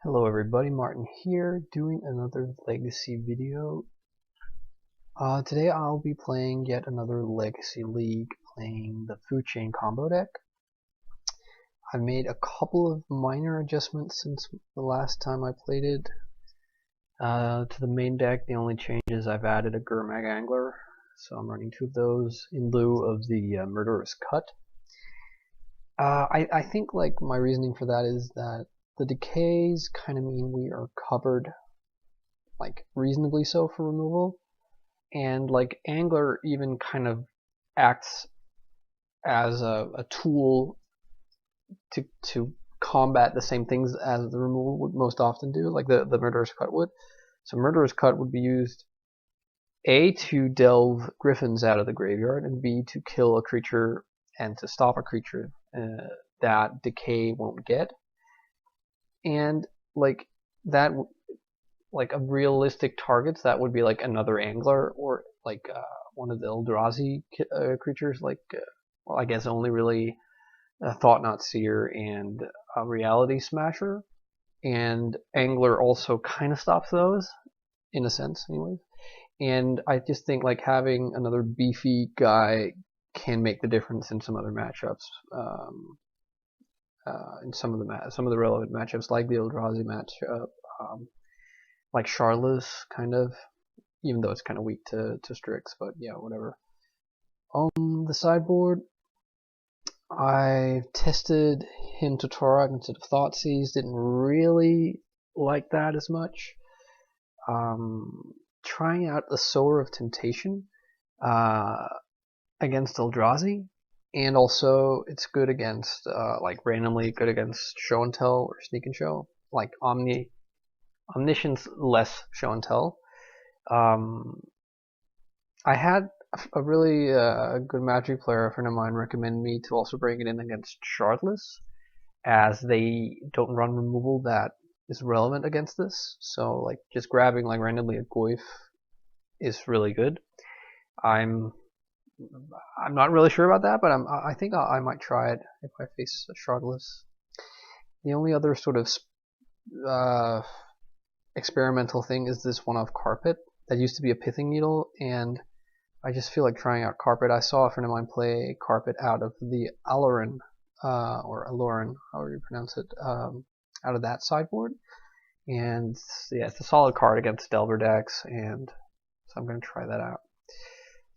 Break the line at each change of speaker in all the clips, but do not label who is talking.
Hello everybody, Martin here, doing another Legacy video. Today I'll be playing yet another Legacy League, playing the Food Chain combo deck. I've made a couple of minor adjustments since the last time I played it. To the main deck, the only change is I've added a Gurmag Angler, so I'm running two of those in lieu of the Murderous Cut. I think like my reasoning for that is that the decays kind of mean we are covered, like reasonably so, for removal, and like Angler even kind of acts as a tool to combat the same things as the removal would most often do, like the Murderous Cut would. So Murderous Cut would be used A, to delve griffins out of the graveyard, and B, to kill a creature and to stop a creature that decay won't get. And like that, like a realistic targets, that would be like another Angler or like one of the Eldrazi creatures, like well, I guess only really a Thought-Knot Seer and a Reality Smasher. And Angler also kind of stops those, in a sense, anyways. And I just think like having another beefy guy can make the difference in some other matchups. In some of the relevant matchups, like the Eldrazi matchup, like Shardless, kind of, even though it's kind of weak to Strix, but yeah, whatever. The sideboard, I tested him to Torag instead of Thoughtseize. Didn't really like that as much. Trying out the Sower of Temptation against Eldrazi, and also it's good against like randomly good against Show and Tell or Sneak and Show, like Omniscience less Show and Tell. I had a really good Magic player, a friend of mine, recommend me to also bring it in against Shardless, as they don't run removal that is relevant against this. So like just grabbing like randomly a Goyf is really good. I'm not really sure about that, but I think I might try it if I face a Shardless. The only other sort of experimental thing is this one-off Carpet that used to be a Pithing Needle, and I just feel like trying out Carpet. I saw a friend of mine play Carpet out of the Aloran, or Aloran, however you pronounce it, out of that sideboard, and yeah, it's a solid card against Delver decks, and so I'm going to try that out.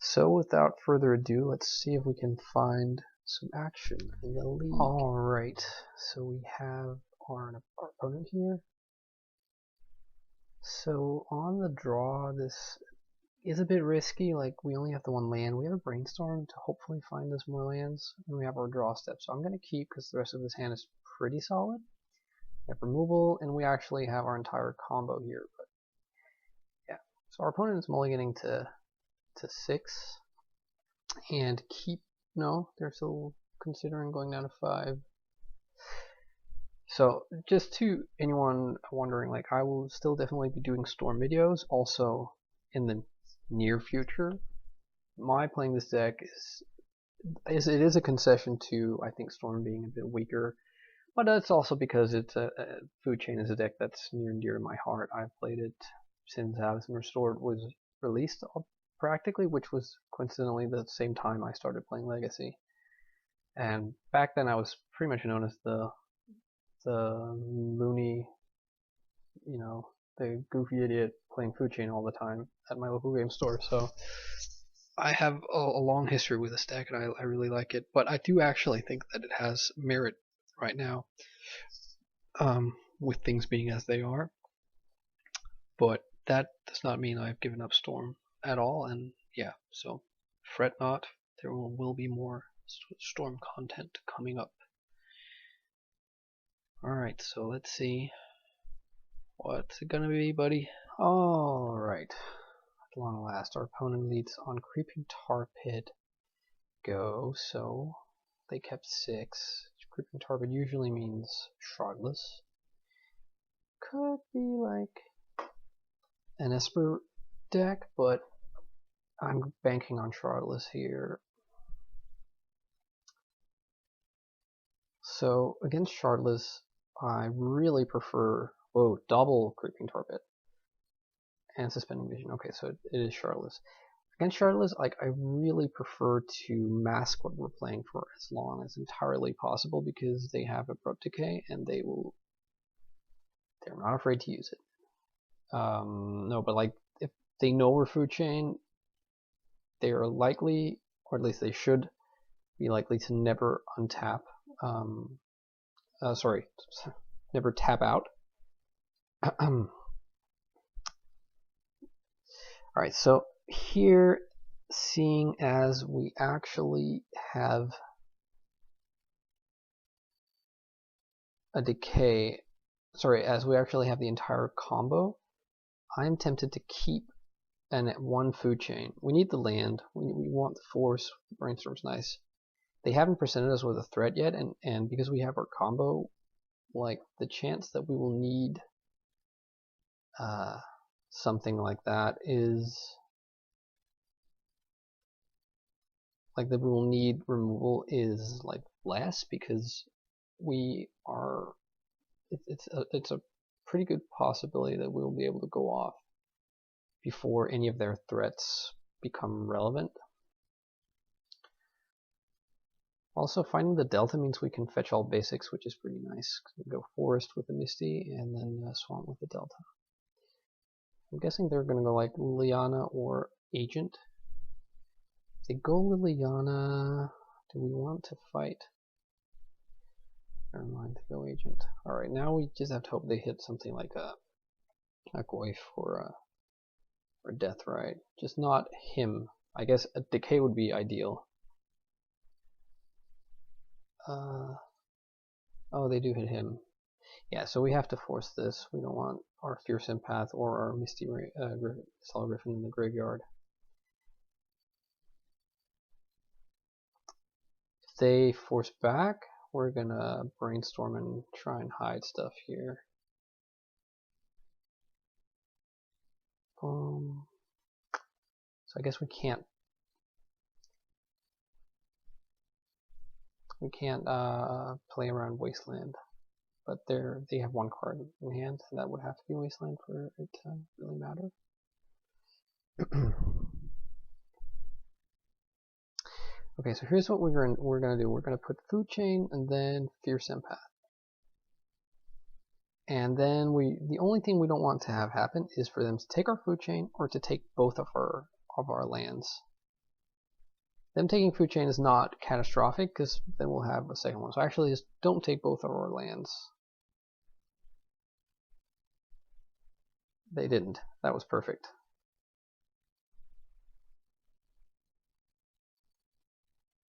So without further ado, let's see if we can find some action in the league. Alright, so we have our opponent here. So on the draw, this is a bit risky. Like, we only have the one land. We have a Brainstorm to hopefully find us more lands, and we have our draw step. So I'm going to keep, because the rest of this hand is pretty solid. We have removal, and we actually have our entire combo here. But yeah, so our opponent is mulliganing to 6, and they're still considering going down to 5. So just to anyone wondering, like, I will still definitely be doing Storm videos also in the near future. My playing this deck is a concession to, I think, Storm being a bit weaker, but it's also because it's Food Chain is a deck that's near and dear to my heart. I've played it since Avacyn Restored was released, practically, which was coincidentally the same time I started playing Legacy. And back then I was pretty much known as the loony, the goofy idiot playing Food Chain all the time at my local game store. So I have a long history with this deck, and I really like it. But I do actually think that it has merit right now, with things being as they are. But that does not mean I've given up Storm at all, and yeah, so fret not, there will be more Storm content coming up. Alright, so let's see. What's it gonna be, buddy? Alright, at long last, our opponent leads on Creeping Tar Pit. Go, so they kept 6. Creeping Tar Pit usually means Shardless. Could be like an Esper deck, but I'm banking on Shardless here. So against Shardless, I really prefer Whoa, double Creeping Torpid. And Suspending Vision. Okay, so it is Shardless. Against Shardless, like, I really prefer to mask what we're playing for as long as entirely possible because they have Abrupt Decay and they're not afraid to use it. No, but like, if they know we're Food Chain, they are likely, or at least they should be likely to never untap. Sorry, never tap out. Alright, so here, seeing as we actually have a decay, sorry, as we actually have the entire combo, I'm tempted to keep an one Food Chain. We need the land, we want the force, the Brainstorm's nice. They haven't presented us with a threat yet, and because we have our combo, like, the chance that we will need something like that is, like, that we will need removal is, like, less, because we are, it's a pretty good possibility that we will be able to go off before any of their threats become relevant. Also, finding the delta means we can fetch all basics, which is pretty nice. We go Forest with the Misty, and then Swamp with the delta. I'm guessing they're going to go like Liliana or Agent. If they go Liliana, do we want to fight? Never mind, to go Agent. Alright, now we just have to hope they hit something like a Goyf or Death Right. Just not him. I guess a Decay would be ideal. Oh, they do hit him. Yeah, so we have to force this. We don't want our Fierce Empath or our Misty Solid Griffin in the graveyard. If they force back, we're gonna Brainstorm and try and hide stuff here. So I guess we can't play around Wasteland, but they have one card in hand, and that would have to be Wasteland for it to really matter. Okay, so here's what we're gonna do. We're gonna put Food Chain and then Fierce Empath, and then the only thing we don't want to have happen is for them to take our Food Chain or to take both of our lands. Them taking Food Chain is not catastrophic because then we'll have a second one. So actually, just don't take both of our lands. They didn't. That was perfect.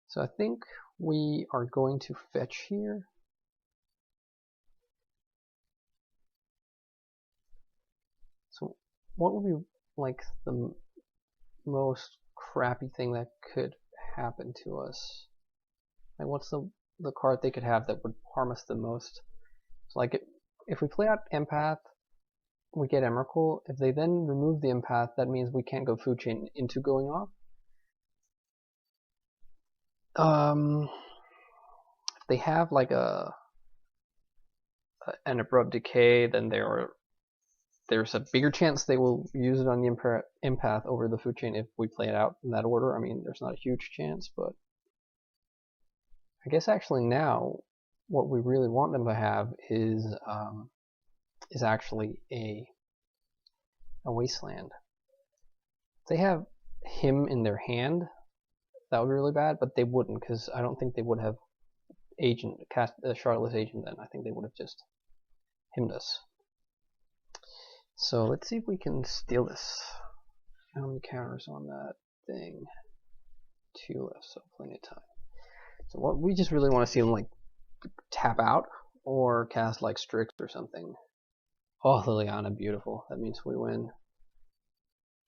So I think we are going to fetch here. So what would be like the most crappy thing that could happen to us? Like, what's the card they could have that would harm us the most? So like, if we play out Empath, we get Emrakul. If they then remove the Empath, that means we can't go Food Chain into going off. If they have like an Abrupt Decay, then there's a bigger chance they will use it on the Empath over the Food Chain if we play it out in that order. I mean, there's not a huge chance, but I guess actually now what we really want them to have is actually a Wasteland. If they have him in their hand, that would be really bad, but they wouldn't, because I don't think they would have cast a Shardless Agent then. I think they would have just himmed us. So let's see if we can steal this. How many counters on that thing? 2 left, so plenty of time. So what we just really want to see them like tap out or cast like Strix or something. Oh, Liliana, beautiful. That means we win.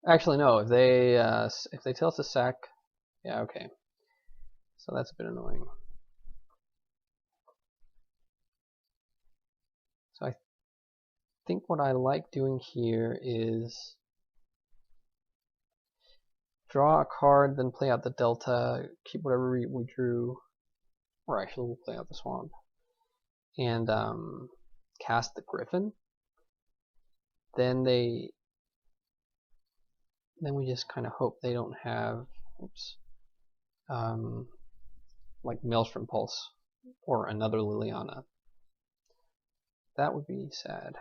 Actually, no. If they tell us to sack, yeah, okay. So that's a bit annoying. So I think what I like doing here is draw a card, then play out the Delta, keep whatever we drew, or actually we'll play out the Swamp, and cast the Griffin. then we just kind of hope they don't have, oops, like Maelstrom Pulse or another Liliana. That would be sad.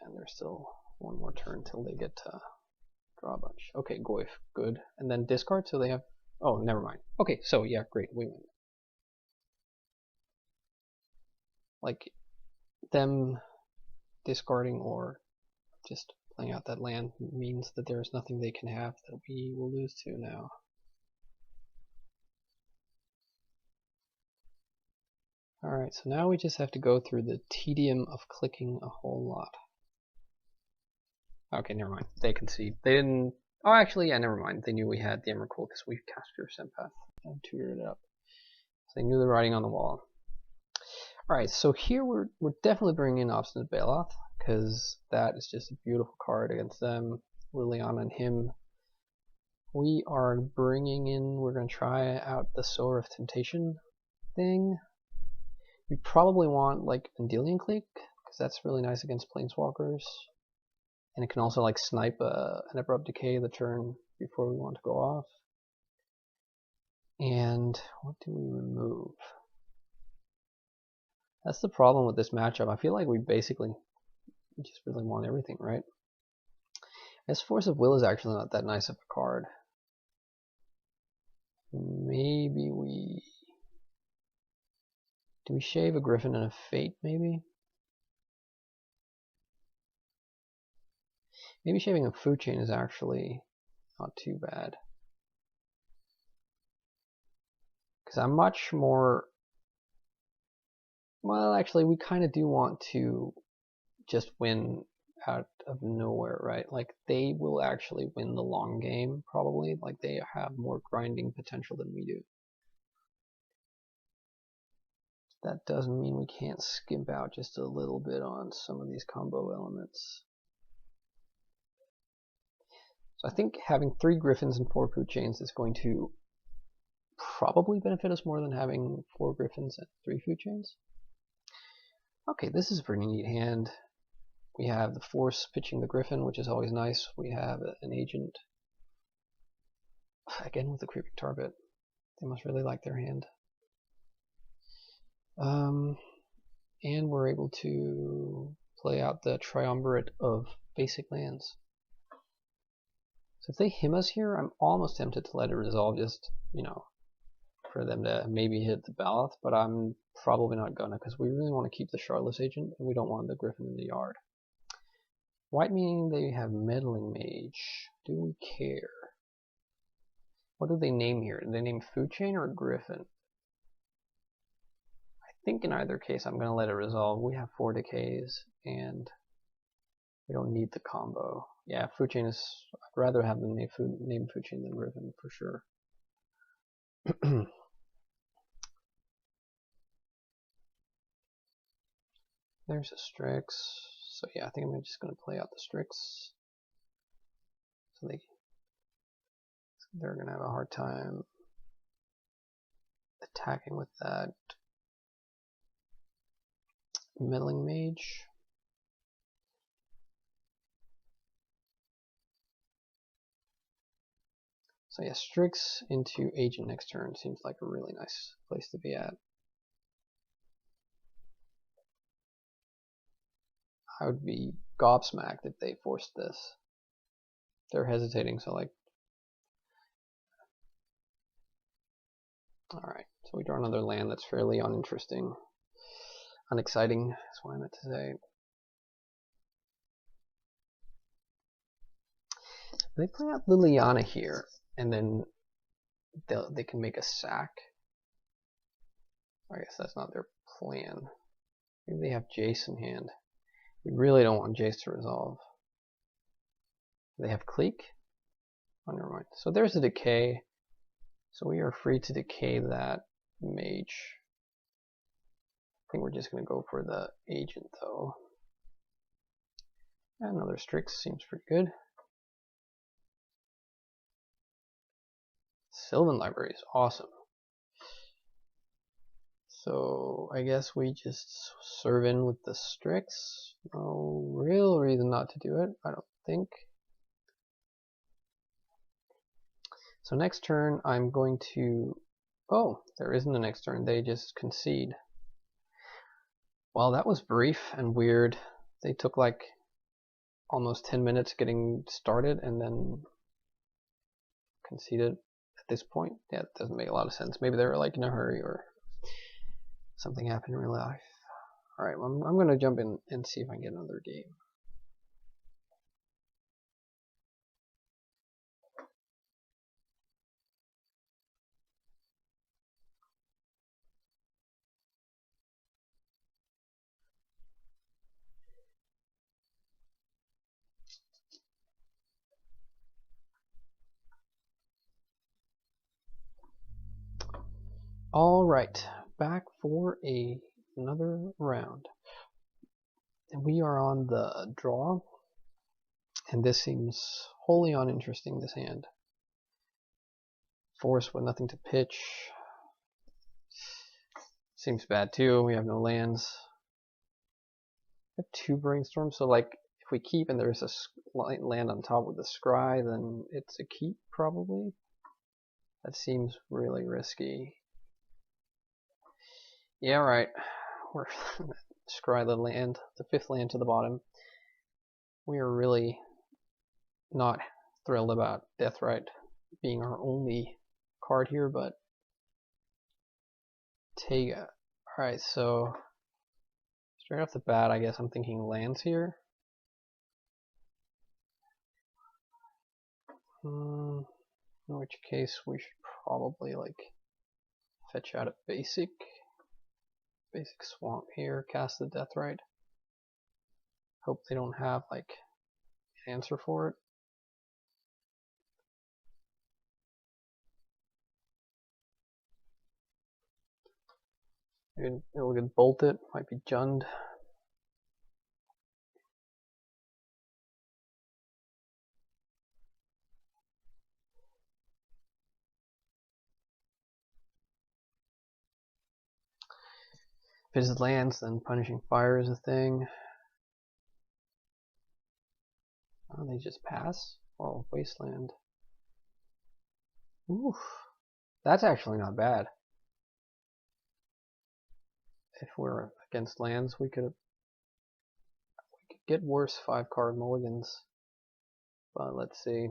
And there's still one more turn till they get to draw a bunch. Okay, Goyf, good. And then discard, so they have... Oh, never mind. Okay, so yeah, great, we win. Like, them discarding or just playing out that land means that there's nothing they can have that we will lose to now. Alright, so now we just have to go through the tedium of clicking a whole lot. Okay, never mind. They concede. They didn't... Oh, actually, yeah, never mind. They knew we had the Emrakul because we cast Fierce Empath and tutored it up. So they knew the writing on the wall. Alright, so here we're definitely bringing in Obstinate Baloth, because that is just a beautiful card against them. Liliana and him. We are bringing in... We're going to try out the Sower of Temptation thing. We probably want, like, Endelian Clique, because that's really nice against Planeswalkers. And it can also like snipe an Abrupt Decay the turn before we want to go off. And what do we remove? That's the problem with this matchup. I feel like we just really want everything, right? I guess Force of Will is actually not that nice of a card. Maybe we... Do we shave a Griffin and a Fate, maybe? Maybe shaving a Food Chain is actually not too bad. Because I'm much more... Well, actually, we kind of do want to just win out of nowhere, right? Like, they will actually win the long game, probably. Like, they have more grinding potential than we do. That doesn't mean we can't skimp out just a little bit on some of these combo elements. So I think having 3 Griffins and 4 Food Chains is going to probably benefit us more than having 4 Griffins and 3 Food Chains. Okay, this is a pretty neat hand. We have the Force pitching the Griffin, which is always nice. We have an Agent. Again with the Creeping Tarbet. They must really like their hand. And we're able to play out the Triumvirate of basic lands. So if they him us here, I'm almost tempted to let it resolve just, you know, for them to maybe hit the Baloth, but I'm probably not gonna, because we really want to keep the Shardless Agent, and we don't want the Griffin in the yard. White meaning they have Meddling Mage. Do we care? What do they name here? Do they name Food Chain or Griffin? I think in either case I'm gonna let it resolve. We have 4 decays, and we don't need the combo. Yeah, Food Chain is... I'd rather have them name Food Chain than Griffin, for sure. There's a Strix. So yeah, I think I'm just going to play out the Strix. So they're going to have a hard time attacking with that. Meddling Mage. So yeah, Strix into Agent next turn seems like a really nice place to be at. I would be gobsmacked if they forced this. They're hesitating, so like... Alright, so we draw another land that's fairly uninteresting. Unexciting, that's what I meant to say. They play out Liliana here, and then they can make a sack. I guess that's not their plan. Maybe they have Jace in hand. We really don't want Jace to resolve. They have Clique? Oh, never mind. So there's a decay. So we are free to decay that mage. I think we're just going to go for the Agent, though. Another Strix seems pretty good. Sylvan Library is awesome. So I guess we just serve in with the Strix. No real reason not to do it, I don't think. So next turn I'm going to... Oh, there isn't a next turn, they just concede. Well, that was brief and weird. They took like almost 10 minutes getting started and then conceded at this point. Yeah, it doesn't make a lot of sense. Maybe they were like in a hurry or something happened in real life. Alright, well, I'm going to jump in and see if I can get another game. Alright, back for another round. And we are on the draw. And this seems wholly uninteresting, this hand. Force with nothing to pitch. Seems bad too, we have no lands. We have 2 brainstorms, so like if we keep and there's a land on top with the scry, then it's a keep probably. That seems really risky. Yeah, right. We're scry the land, the 5th land to the bottom. We are really not thrilled about Deathrite being our only card here, but Tega. Alright, so straight off the bat, I guess I'm thinking lands here. In which case we should probably like fetch out a basic swamp here, cast the Deathrite. Hope they don't have like an answer for it. It'll get bolted, might be Jund. If it is lands, then punishing fire is a thing. Oh, they just pass? Oh, wasteland. Oof. That's actually not bad. If we're against lands, we could get worse 5-card mulligans. But let's see.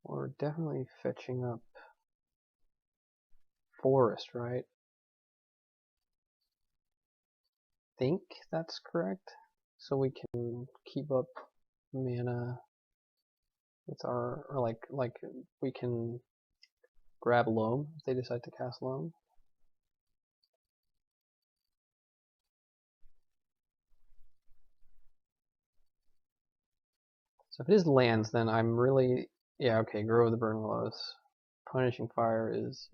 We're definitely fetching up forest, right? Think that's correct. So we can keep up mana with our, or like we can grab loam if they decide to cast loam. So if it is lands, then I'm really, yeah, okay, Grow of the Burn Willows. Punishing fire is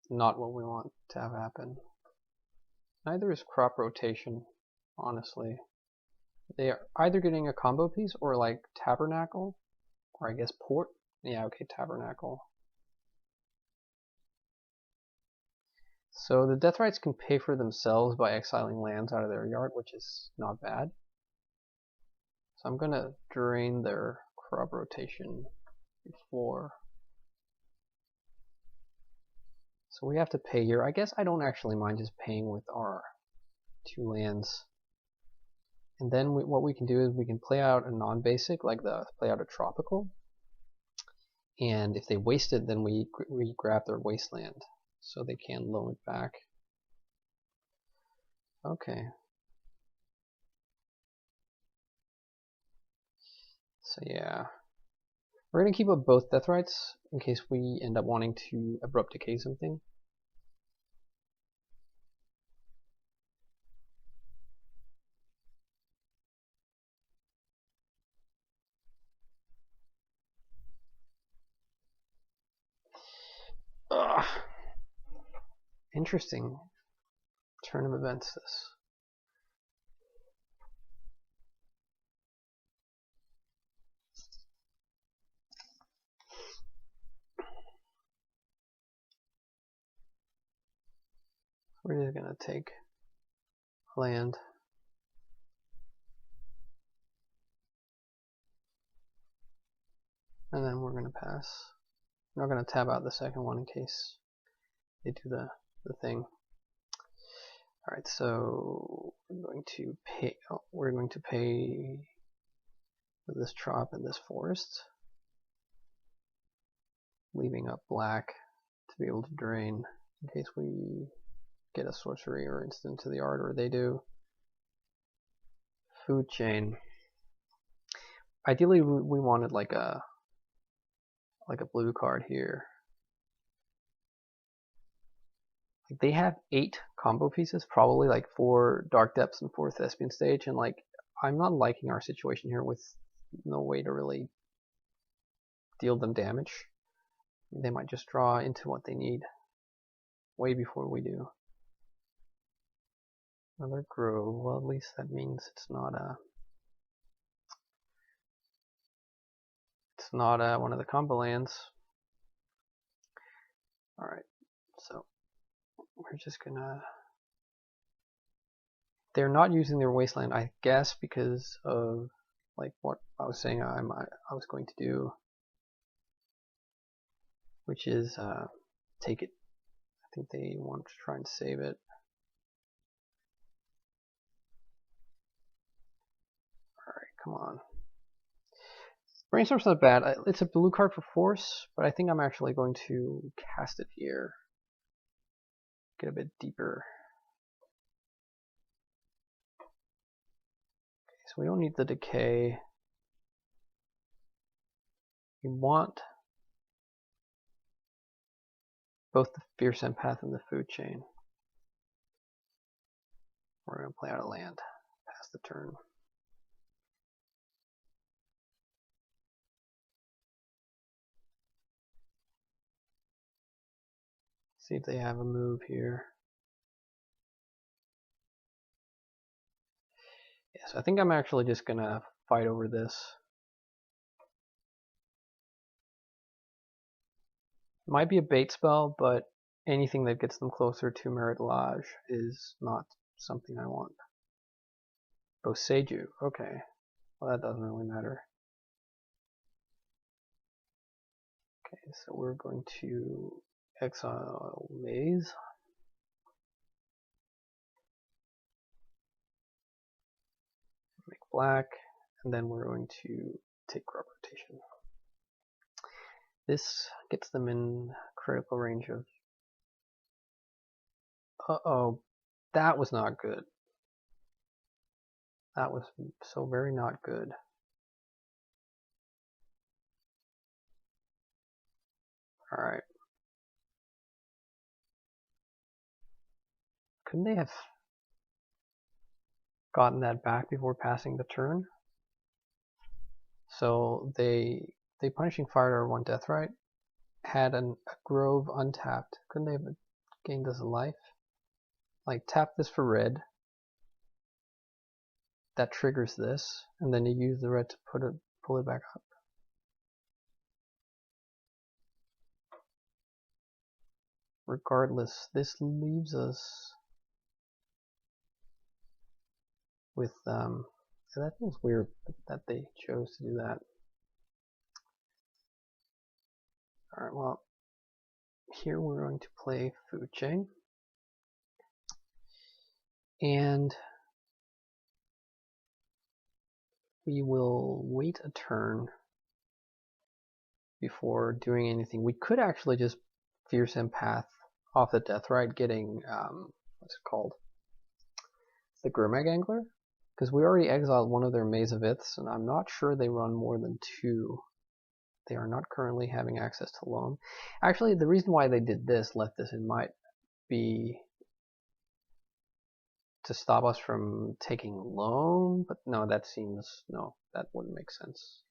not what we want to have happen. Neither is crop rotation, honestly. They are either getting a combo piece or like Tabernacle, or I guess Port. Yeah, okay, Tabernacle. So the Deathrites can pay for themselves by exiling lands out of their yard, which is not bad. So I'm gonna drain their crop rotation before. So we have to pay here. I guess I don't actually mind just paying with our 2 lands. And then what we can do is we can play out a non-basic, like play out a tropical. And if they waste it, then we grab their wasteland, so they can loan it back. Okay. So yeah. We're going to keep up both Deathrites in case we end up wanting to Abrupt Decay something. Ugh. Interesting turn of events this. we're just gonna take land. And then we're gonna pass. I'm not gonna tab out the second one in case they do the thing. Alright, so we're going to pay for this trop and this forest, leaving up black to be able to drain in case we get a sorcery or instant to the art, or they do. Food chain. Ideally we wanted like a blue card here. Like they have 8 combo pieces, probably like 4 Dark Depths and 4 Thespian Stage, and like I'm not liking our situation here with no way to really deal them damage. They might just draw into what they need way before we do. Another grove. Well, at least that means it's not one of the combo lands. Alright, so we're just gonna... They're not using their wasteland, I guess, because of like what I was saying I was going to do, which is take it. I think they want to try and save it. Alright, come on. Brainstorm's not bad. It's a blue card for force, but I think I'm actually going to cast it here. Get a bit deeper. Okay, so we don't need the decay. We want both the Fierce Empath and the Food Chain. We're going to play out of land. Pass the turn. See if they have a move here. Yes, I think I'm actually just going to fight over this. Might be a bait spell, but anything that gets them closer to Merit Lodge is not something I want. Boseiju, okay. Well, that doesn't really matter. Okay, so we're going to exile Maze. Make black, and then we're going to take crop rotation. This gets them in critical range of... Uh-oh, that was not good. That was so very not good. Alright. Couldn't they have gotten that back before passing the turn? So they Punishing Fire or 1 Deathrite, had a Grove untapped. Couldn't they have gained this a life? Like, tap this for red. That triggers this, and then you use the red to pull it back up. Regardless, this leaves us with that feels weird that they chose to do that. Alright, well, here we're going to play Food Chain. And we will wait a turn before doing anything. We could actually just Fierce Empath off the Deathrite, getting, what's it called? The Grimag Angler? Because we already exiled one of their Maze of Iths, and I'm not sure they run more than 2. They are not currently having access to loam. Actually, the reason why they did this, left this in, might be to stop us from taking loam, but no, that wouldn't make sense.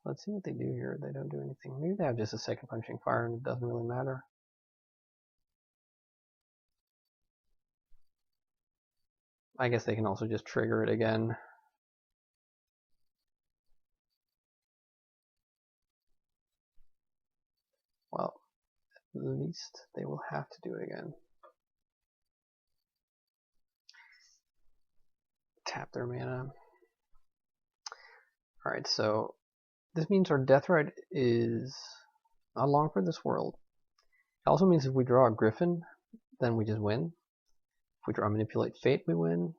Let's see what they do here. They don't do anything. Maybe they have just a second Punishing Fire and it doesn't really matter. I guess they can also just trigger it again. Well, least they will have to do it again. Tap their mana. Alright, so this means our death right is not long for this world. It also means if we draw a Griffin, then we just win. If we draw Manipulate Fate, we win.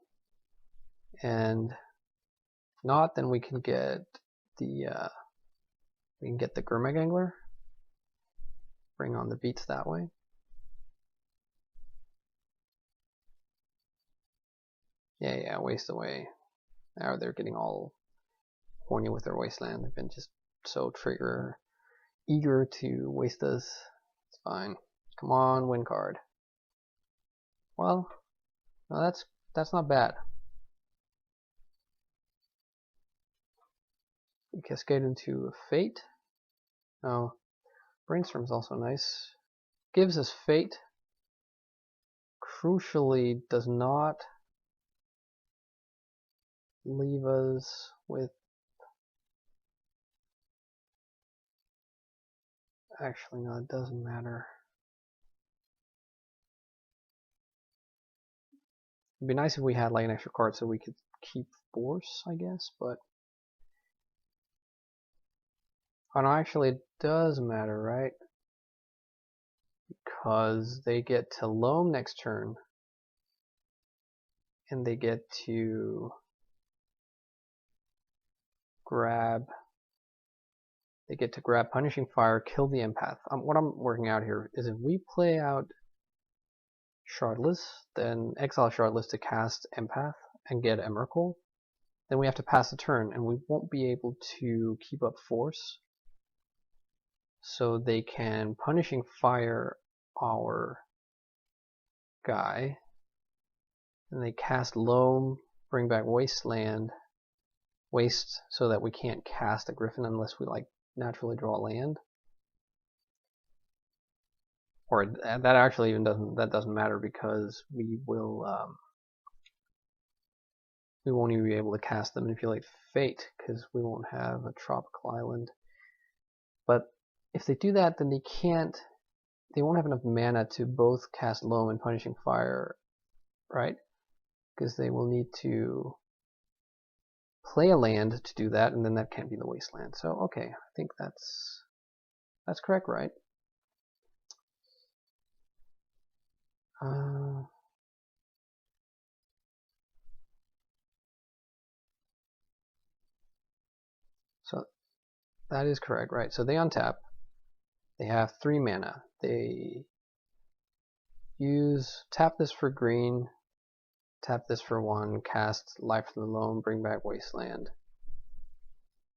And if not, then we can get the Gurmag Angler. Bring on the beats that way. Yeah, waste away. Now they're getting all horny with their wasteland. They've been just so eager to waste us. It's fine. Come on, win card. Well, no, that's not bad. We cascade into a Fate. Oh, Brainstorm's also nice. Gives us Fate. Crucially, does not leave us with... Actually, no, it doesn't matter. It'd be nice if we had like an extra card so we could keep Force, I guess, but... Oh no, actually it does matter, right? Because they get to loam next turn. And they get to grab Punishing Fire, kill the Empath. What I'm working out here is if we play out Shardless, then exile Shardless to cast Empath and get Emrakul, then we have to pass the turn and we won't be able to keep up Force. So they can Punishing Fire our guy, and they cast Loam, bring back Wasteland, waste so that we can't cast a Griffin unless we like naturally draw land. Or that actually even doesn't matter because we won't even be able to cast the Manipulate Fate because we won't have a tropical island. But if they do that, then they won't have enough mana to both cast Loam and Punishing Fire, right? Because they will need to play a land to do that, and then that can't be the Wasteland. So okay, I think that's correct, right? So that is correct, right? So they untap. They have 3 mana. They tap this for green, tap this for 1, cast Life from the Loam, bring back Wasteland.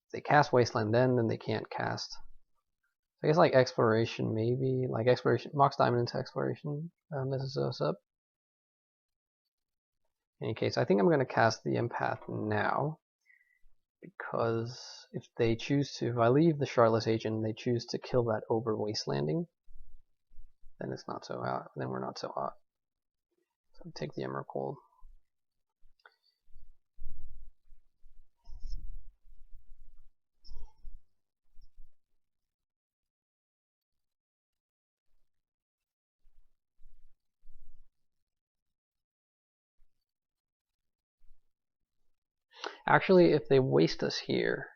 If they cast Wasteland then they can't cast. I guess like Exploration maybe, like Exploration, Mox Diamond into Exploration messes us up. In any case, I think I'm going to cast the Empath now, because if I leave the Shardless Agent and they choose to kill that over Wastelanding, then it's not so hot. Then we're not so hot. So take the Emrakul. Actually, if they waste us here,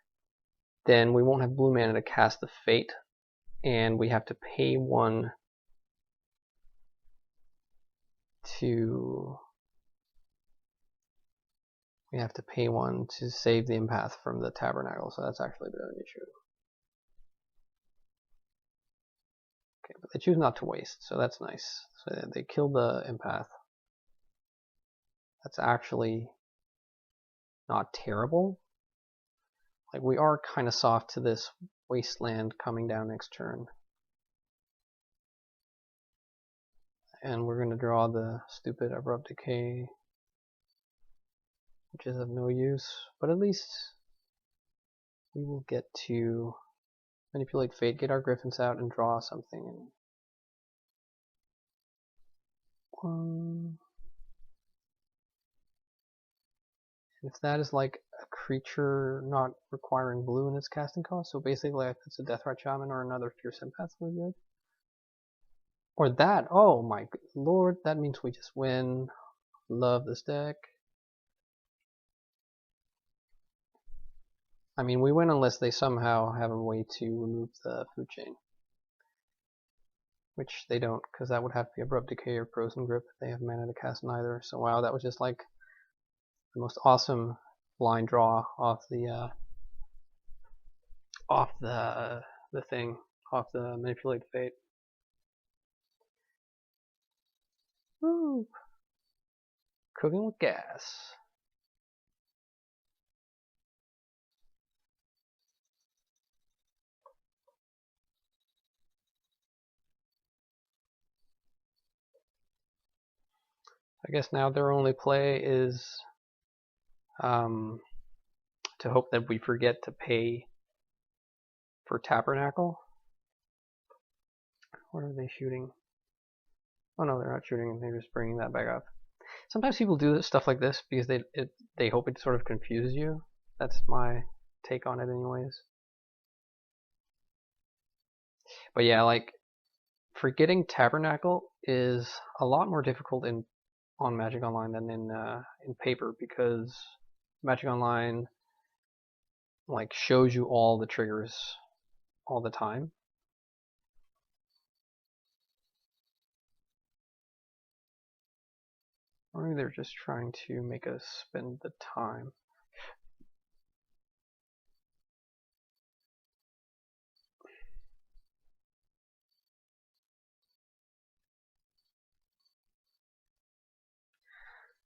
then we won't have blue mana to cast the Fate, and we have to pay 1 to save the Empath from the Tabernacle, so that's actually a bit of an issue. Okay, but they choose not to waste, so that's nice. So they kill the Empath. That's actually not terrible. Like, we are kind of soft to this Wasteland coming down next turn. And we're going to draw the stupid Abrupt Decay, which is of no use, but at least we will get to Manipulate Fate, get our Griffins out, and draw something. And if that is like a creature not requiring blue in its casting cost, so basically if it's a Deathrite Shaman or another Fierce Empath, we're good. Or that. Oh my lord, that means we just win. Love this deck. I mean, we win unless they somehow have a way to remove the food chain. Which they don't, because that would have to be Abrupt Decay or Frozen Grip if they have mana to cast neither. So wow, that was just like the most awesome line draw off the thing, off the Manipulate Fate. Woo! Cooking with gas. I guess now their only play is to hope that we forget to pay for Tabernacle. What are they shooting? Oh no, they're not shooting. They're just bringing that back up. Sometimes people do stuff like this because they hope it sort of confuses you. That's my take on it, anyways. But yeah, like forgetting Tabernacle is a lot more difficult on Magic Online than in paper, because Magic Online like shows you all the triggers all the time. Or maybe they're just trying to make us spend the time.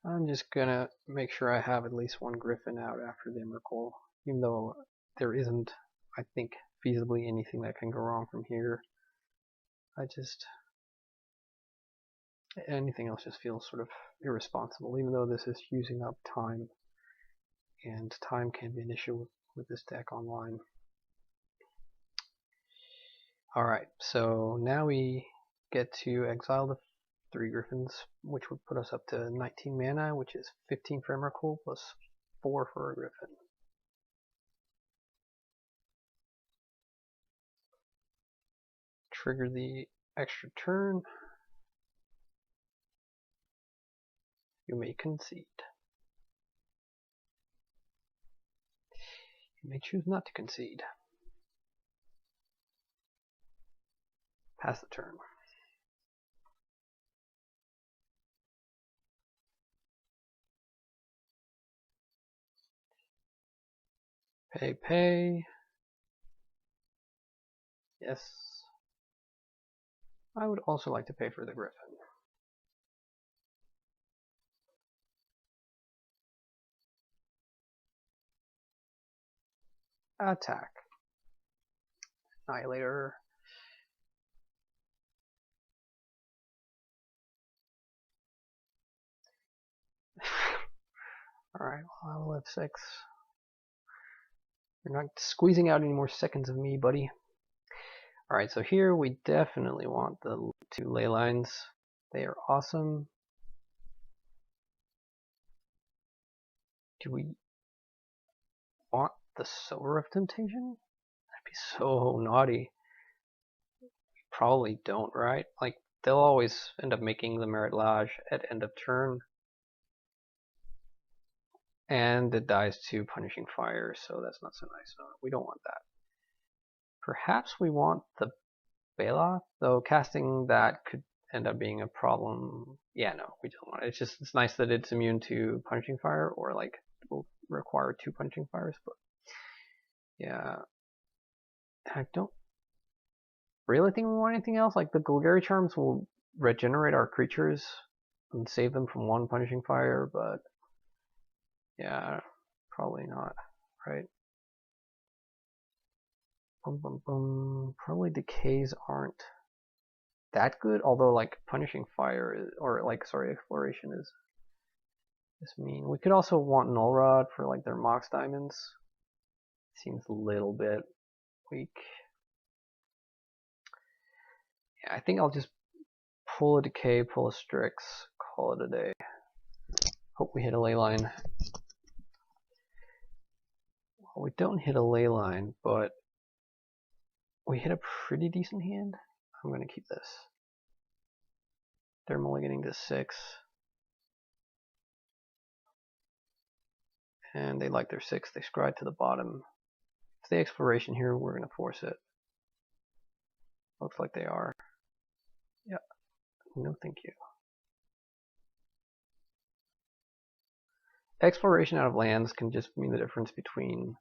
I'm just gonna make sure I have at least one Griffin out after the Emrakul, even though there isn't, I think, feasibly anything that can go wrong from here. Anything else just feels sort of irresponsible, even though this is using up time, and time can be an issue with this deck online. Alright, so now we get to exile the 3 Griffins, which would put us up to 19 mana, which is 15 for Emrakul plus 4 for a Griffin. Trigger the extra turn. You may concede. You may choose not to concede. Pass the turn. Pay. Yes. I would also like to pay for the Griffin. Attack. Annihilator. Alright, well, I will have 6. You're not squeezing out any more seconds of me, buddy. Alright, so here we definitely want the 2 ley lines. They are awesome. Do we want the Sower of Temptation? That'd be so naughty. Probably don't, right? Like, they'll always end up making the Merit Lage at end of turn. And it dies to Punishing Fire, so that's not so nice. No, we don't want that. Perhaps we want the Baloth, though casting that could end up being a problem. Yeah, no, we don't want it. It's nice that it's immune to Punishing Fire, or like will require 2 Punishing Fires, but yeah. I don't really think we want anything else. Like the Golgari Charms will regenerate our creatures and save them from 1 Punishing Fire, but yeah, probably not, right? Probably decays aren't that good, although like Punishing Fire is, or like sorry, Exploration is mean. We could also want Null Rod for like their Mox Diamonds. Seems a little bit weak. Yeah, I think I'll just pull a Decay, pull a Strix, call it a day. Hope we hit a ley line. Well, we don't hit a ley line, but we hit a pretty decent hand. I'm gonna keep this. They're mulliganing to 6. And they like their 6. They scry to the bottom. If they exploration here, we're going to force it. Looks like they are. Yeah. No, thank you. Exploration out of lands can just mean the difference between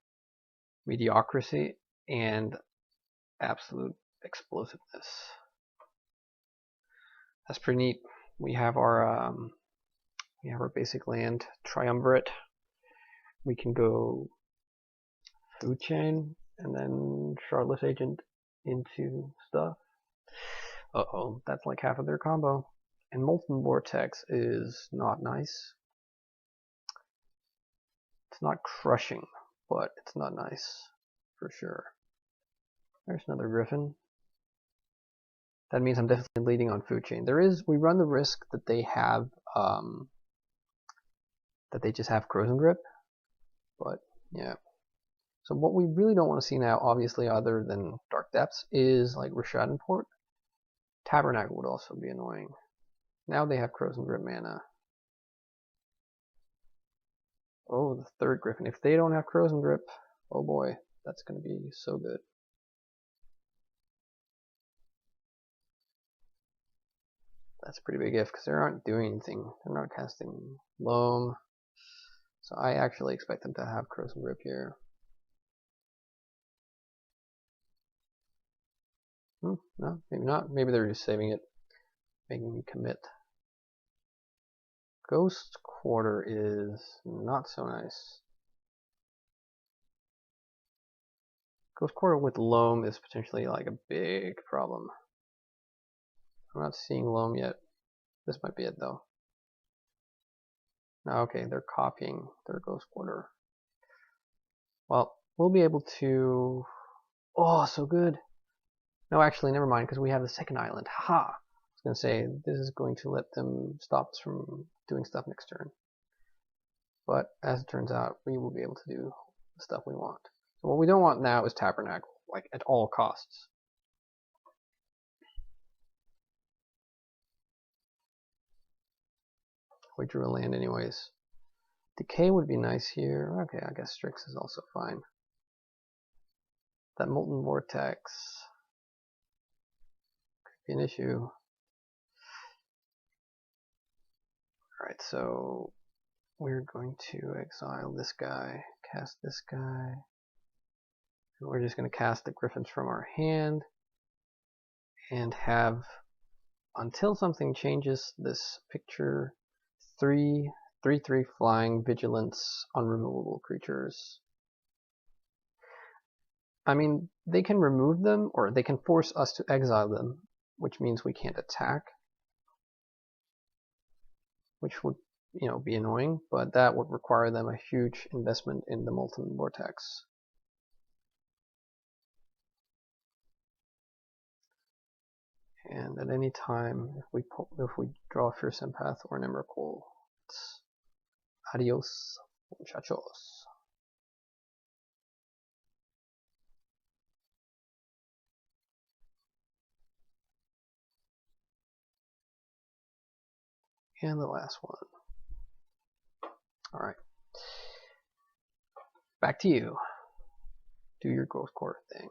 mediocrity and absolute explosiveness. That's pretty neat. We have our basic land triumvirate. We can go food chain and then Shardless agent into stuff. Uh-oh, that's like half of their combo. And Molten Vortex is not nice. It's not crushing, but it's not nice for sure. There's another Griffin. That means I'm definitely leading on food chain. We run the risk that they have, that they just have Frozen Grip, but yeah. So what we really don't want to see now, obviously, other than Dark Depths, is like Rishadan Port. Tabernacle would also be annoying. Now they have Frozen Grip mana. Oh, the third Griffin. If they don't have Frozen Grip, oh boy, that's going to be so good. That's a pretty big if, because they aren't doing anything. They're not casting Loam. So I actually expect them to have Frozen Grip here. No, maybe not. Maybe they're just saving it, making me commit. Ghost Quarter is not so nice. Ghost Quarter with Loam is potentially like a big problem. I'm not seeing Loam yet. This might be it though. Okay, they're copying their Ghost Quarter. Well, we'll be able to... Oh, so good. No, actually, never mind, because we have the second island. Haha! I was going to say, this is going to let them stop us from doing stuff next turn. But as it turns out, we will be able to do the stuff we want. So what we don't want now is Tabernacle, like at all costs. We drew a land anyways. Decay would be nice here. Okay, I guess Strix is also fine. That Molten Vortex could be an issue. Alright, so we're going to exile this guy, cast this guy. And we're just going to cast the Griffins from our hand and have, until something changes, this picture 3/3 flying vigilance unremovable creatures. I mean, they can remove them or they can force us to exile them, which means we can't attack, which would, be annoying, but that would require them a huge investment in the Molten Vortex. And at any time, if we draw a Fierce Empath or an Emrakul, it's adios, muchachos. And the last one. Alright. Back to you. Do your Ghost Quarter thing.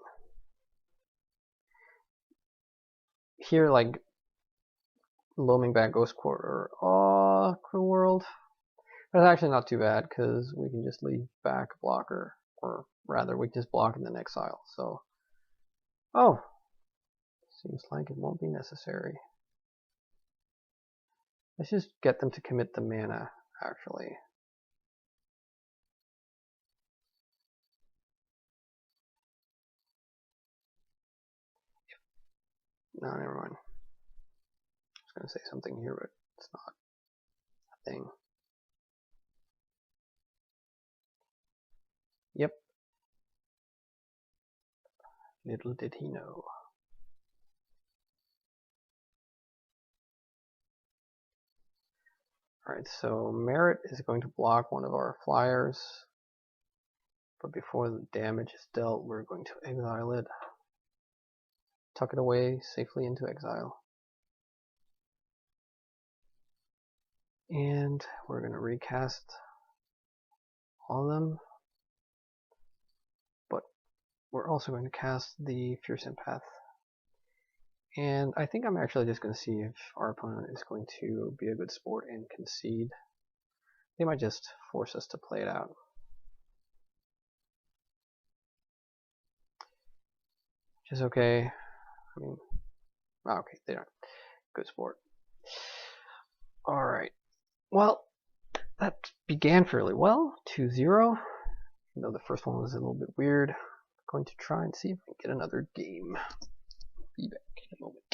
Here, like, loaming back Ghost Quarter. Oh, Cruel World. But it's actually not too bad, because we can just leave back a blocker. Or rather, we can just block and then exile. So, oh, seems like it won't be necessary. Let's just get them to commit the mana, actually. No, never mind. I was going to say something here, but it's not a thing. Yep. Little did he know. Alright, so Merit is going to block one of our flyers. But before the damage is dealt, we're going to exile it. Tuck it away safely into exile. And we're going to recast all of them. But we're also going to cast the Fierce Empath. And I think I'm actually just going to see if our opponent is going to be a good sport and concede. They might just force us to play it out. Which is okay. I mean, okay, they aren't. Good sport. Alright. Well, that began fairly well. 2-0. Even though the first one was a little bit weird. I'm going to try and see if I can get another game. Be back in a moment.